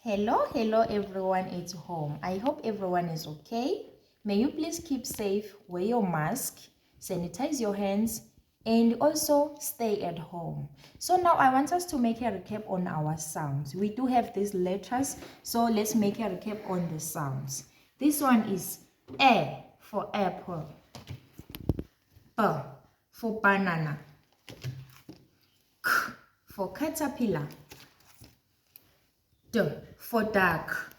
Hello everyone at home. I hope everyone is okay. May you please keep safe, wear your mask, sanitize your hands, and also stay at home. So now I want us to make a recap on our sounds. We do have these letters, so let's make a recap on the sounds. This one is A for apple, B for banana, K for caterpillar, D for duck,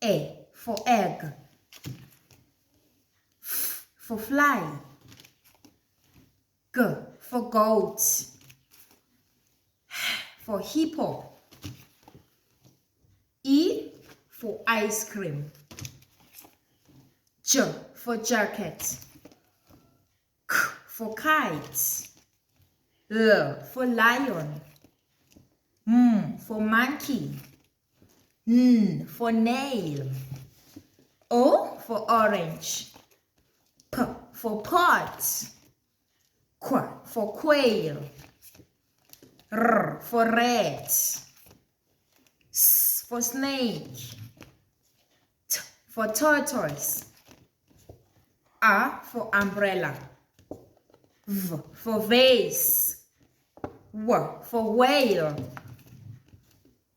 A for egg, F for fly, G for goat, H for hippo, E for ice cream, J for jacket, K for kite, L for lion, M for monkey, N for nail, O for orange, P for pot, Q for quail, R for rat, S for snake, T for tortoise, R for umbrella, V for vase, W for whale,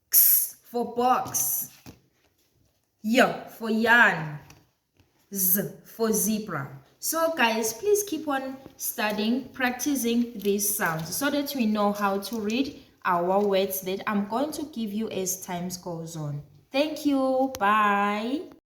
X for box, Y for yarn, Z for zebra. So guys, please keep on studying, practicing these sounds so that we know how to read our words that I'm going to give you as time goes on. Thank you. Bye.